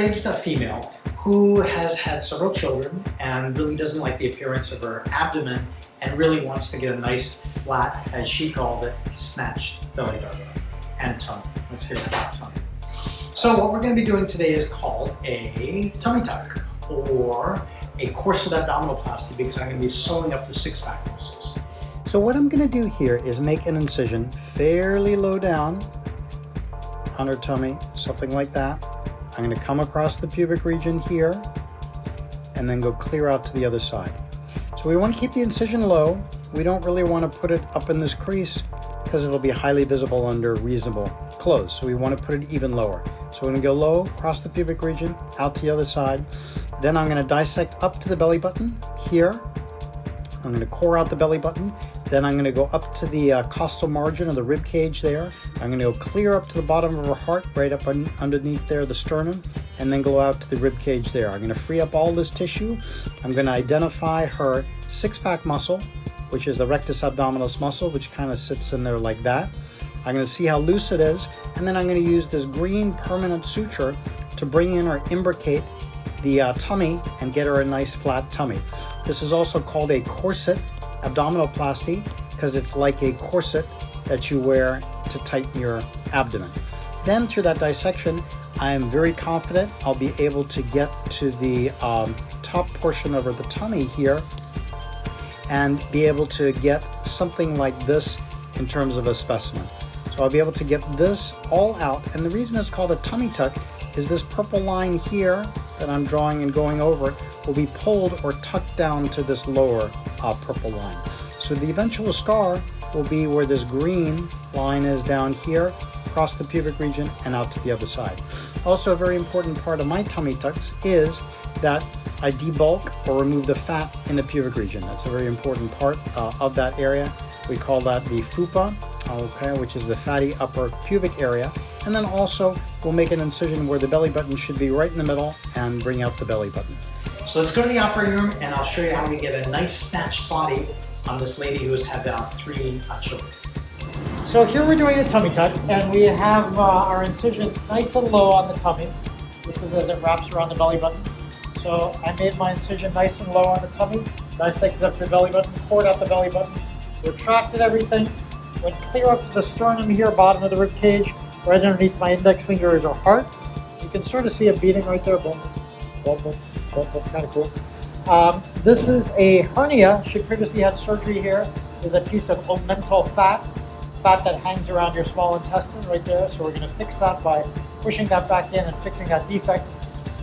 middle-aged female who has had several children and really doesn't like the appearance of her abdomen and really wants to get a nice flat, as she called it, snatched belly button and tummy. Let's get a flat tummy. So what we're going to be doing today is called a tummy tuck or a corset abdominoplasty, because I'm going to be sewing up the six-pack muscles. So what I'm going to do here is make an incision fairly low down on her tummy, something like that. I'm going to come across the pubic region here and then go clear out to the other side. So we want to keep the incision low. We don't really want to put it up in this crease because it'll be highly visible under reasonable clothes. So we want to put it even lower. So we're going to go low across the pubic region, out to the other side. Then I'm going to dissect up to the belly button here. I'm going to core out the belly button. Then I'm going to go up to the costal margin of the rib cage there. I'm going to go clear up to the bottom of her heart, right up underneath there, the sternum, and then go out to the rib cage there. I'm going to free up all this tissue. I'm going to identify her six-pack muscle, which is the rectus abdominis muscle, which kind of sits in there like that. I'm going to see how loose it is, and then I'm going to use this green permanent suture to bring in or imbricate the tummy and get her a nice flat tummy. This is also called a corset abdominoplasty because it's like a corset that you wear to tighten your abdomen. Then through that dissection, I am very confident I'll be able to get to the top portion of the tummy here and be able to get something like this in terms of a specimen. So I'll be able to get this all out, and the reason it's called a tummy tuck is this purple line here that I'm drawing and going over it will be pulled or tucked down to this lower purple line. So the eventual scar will be where this green line is down here, across the pubic region and out to the other side. Also, a very important part of my tummy tucks is that I debulk or remove the fat in the pubic region. That's a very important part of that area. We call that the fupa, okay, which is the fatty upper pubic area. And then also we'll make an incision where the belly button should be right in the middle and bring out the belly button. So let's go to the operating room and I'll show you how we get a nice snatched body on this lady who has had 3 children. So here we're doing a tummy tuck, and we have our incision nice and low on the tummy. This is as it wraps around the belly button. So I made my incision nice and low on the tummy, dissected up to the belly button, poured out the belly button, retracted everything, went clear up to the sternum here, bottom of the rib cage. Right underneath my index finger is our heart. You can sort of see it beating right there. Boom, boom, boom, boom, boom. Kind of cool. This is a hernia. She previously had surgery here. There's a piece of omental fat that hangs around your small intestine right there. So we're going to fix that by pushing that back in and fixing that defect.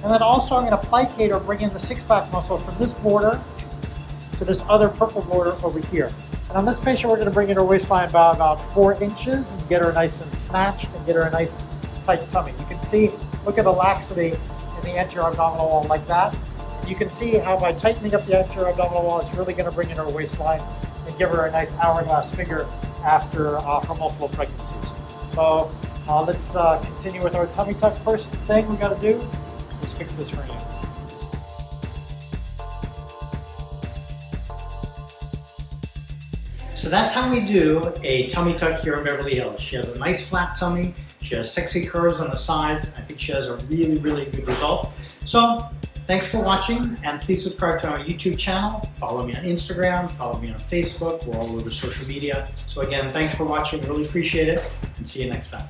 And then also I'm going to plicate or bring in the six-pack muscle from this border to this other purple border over here. And on this patient, we're going to bring in her waistline by about 4 inches and get her nice and snatched and get her a nice tight tummy. You can see, look at the laxity in the anterior abdominal wall like that. You can see how by tightening up the anterior abdominal wall, it's really going to bring in her waistline and give her a nice hourglass figure after her multiple pregnancies. So let's continue with our tummy tuck. First thing we got to do is fix this hernia. So that's how we do a tummy tuck here in Beverly Hills. She has a nice flat tummy. She has sexy curves on the sides. I think she has a really, really good result. So thanks for watching, and please subscribe to our YouTube channel. Follow me on Instagram, follow me on Facebook. We're all over social media. So again, thanks for watching. Really appreciate it, and see you next time.